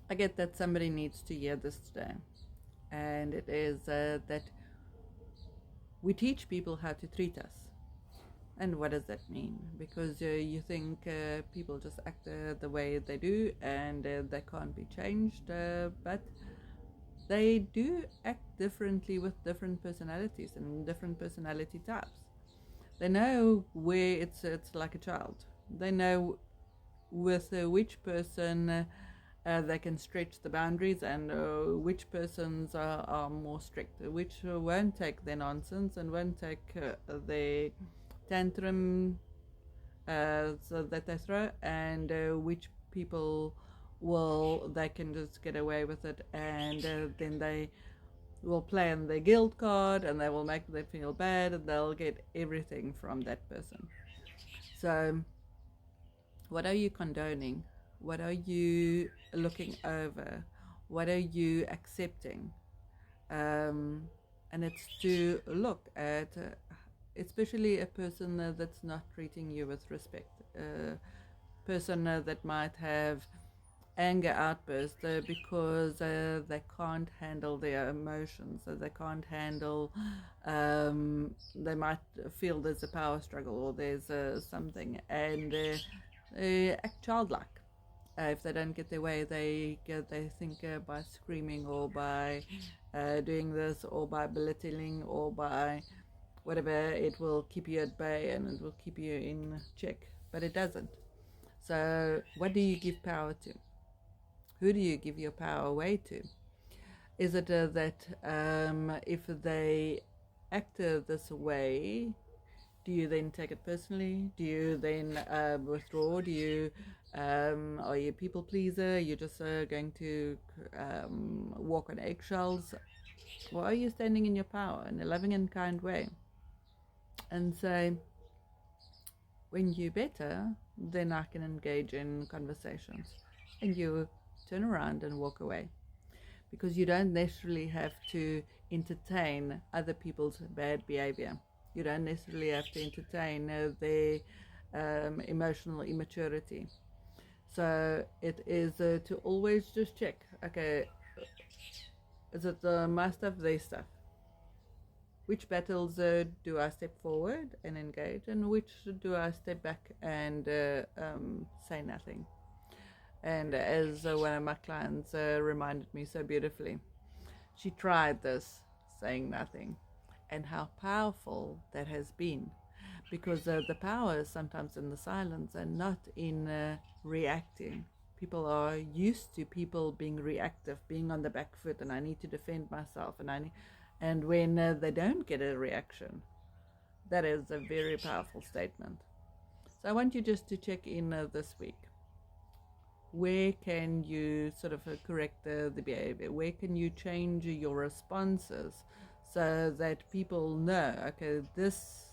I get that somebody needs to hear this today, and it is that we teach people how to treat us. And what does that mean? Because you think people just act the way they do and they can't be changed, but they do act differently with different personalities and different personality types. They know where it's like a child. They know with which person they can stretch the boundaries and which persons are more strict, which won't take their nonsense and won't take their tantrum so that they throw, and which people will they can just get away with it, and then they will play on their guilt card and they will make them feel bad and they'll get everything from that person. So what are you condoning? What are you looking over? What are you accepting? Um, and it's to look at, especially a person that's not treating you with respect, a person that might have anger outbursts because they can't handle their emotions, so they can't handle, they might feel there's a power struggle or there's something, and they act childlike. If they don't get their way, they think by screaming or by doing this or by belittling or by whatever, it will keep you at bay and it will keep you in check, but it doesn't. So what do you give power to? Who do you give your power away to? Is it that if they act this way, do you then take it personally? Do you then withdraw? Do you are you a people pleaser? You're just going to walk on eggshells? Or are you standing in your power in a loving and kind way and say, when you're better, then I can engage in conversations, and you turn around and walk away, because you don't necessarily have to entertain other people's bad behavior. You don't necessarily have to entertain their emotional immaturity. So it is to always just check, okay, is it my stuff, their stuff? Which battles do I step forward and engage, and which do I step back and say nothing? And as one of my clients reminded me so beautifully, she tried this, saying nothing, and how powerful that has been. Because the power is sometimes in the silence and not in reacting. People are used to people being reactive, being on the back foot, and I need to defend myself, and when they don't get a reaction, that is a very powerful statement. So I want you just to check in this week. Where can you sort of correct the behavior? Where can you change your responses so that people know, okay, this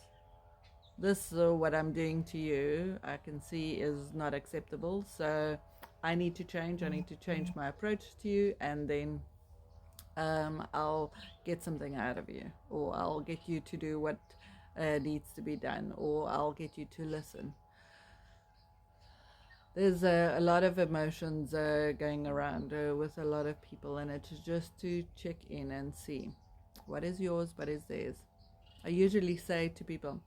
what I'm doing to you, I can see is not acceptable. So I need to change. I need to change my approach to you, and then I'll get something out of you, or I'll get you to do what needs to be done, or I'll get you to listen. There's a lot of emotions going around with a lot of people, and it's just to check in and see what is yours, what is theirs. I usually say to people,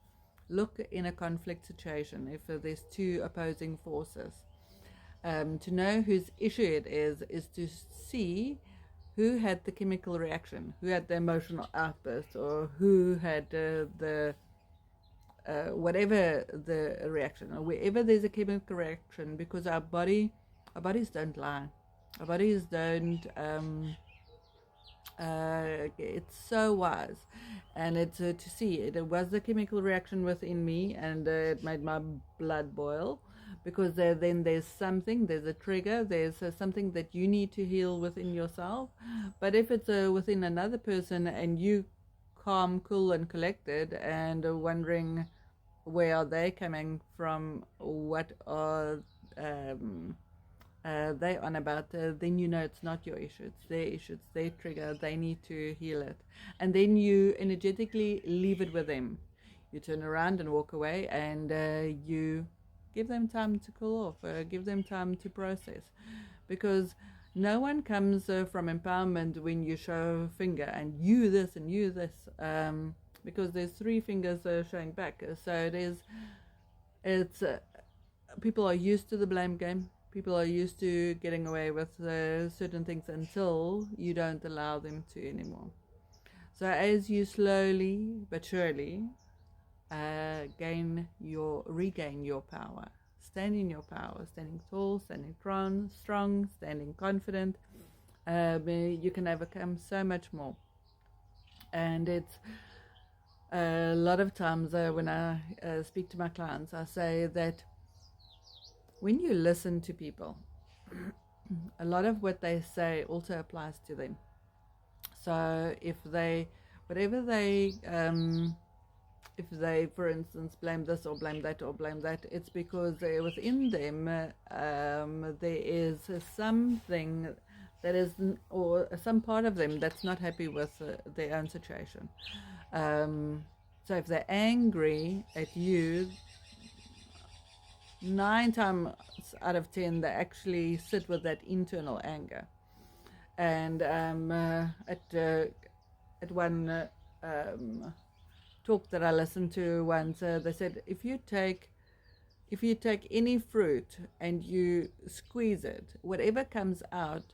look in a conflict situation, if there's two opposing forces, to know whose issue it is to see who had the chemical reaction, who had the emotional outburst, or who had the whatever the reaction, or wherever there's a chemical reaction, because our bodies don't lie, our bodies don't. It's so wise, and it's to see it was the chemical reaction within me, and it made my blood boil, because then there's a trigger, there's something that you need to heal within yourself. But if it's within another person, and you calm, cool, and collected, and wondering where are they coming from, what are they on about, then you know it's not your issue, it's their issue, it's their trigger, they need to heal it. And then you energetically leave it with them. You turn around and walk away, and you give them time to cool off, give them time to process, because No one comes from empowerment when you show a finger and you this and you this, because there's three fingers showing back. So it's people are used to the blame game. People are used to getting away with certain things until you don't allow them to anymore. So as you slowly but surely regain your power, stand in your power, standing tall, standing strong, standing confident, you can overcome so much more. And it's a lot of times when I speak to my clients, I say that when you listen to people, a lot of what they say also applies to them. So whatever they, if they, for instance, blame this or blame that or blame that, it's because within them there is something that is, or some part of them that's not happy with their own situation. So if they're angry at you, 9 times out of 10 they actually sit with that internal anger. And at one talk that I listened to once, they said if you take any fruit and you squeeze it, whatever comes out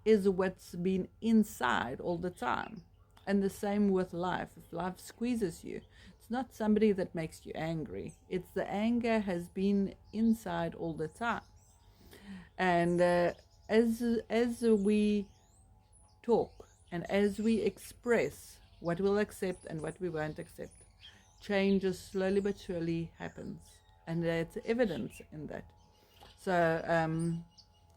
is what's been inside all the time. And the same with life. If life squeezes you, it's not somebody that makes you angry. It's the anger has been inside all the time. And as we talk and as we express what we'll accept and what we won't accept, changes slowly but surely happens. And there's evidence in that. So,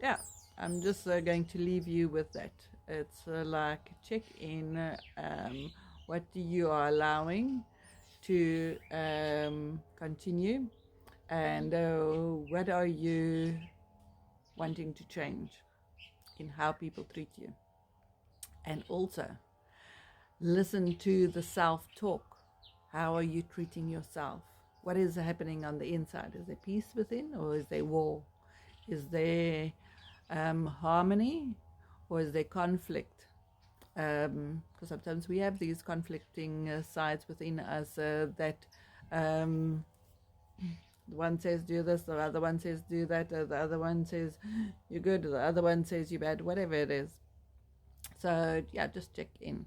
yeah, I'm just going to leave you with that. It's like check in what you are allowing to continue, and what are you wanting to change in how people treat you. And also listen to the self-talk. How are you treating yourself? What is happening on the inside? Is there peace within, or is there war? Is there harmony, or is there conflict? Because sometimes we have these conflicting sides within us that one says do this, the other one says do that, the other one says you're good, the other one says you're bad, whatever it is. So yeah, just check in.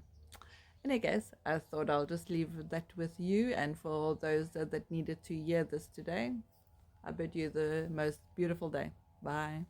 In any case, I thought I'll just leave that with you, and for those that needed to hear this today, I bid you the most beautiful day. Bye.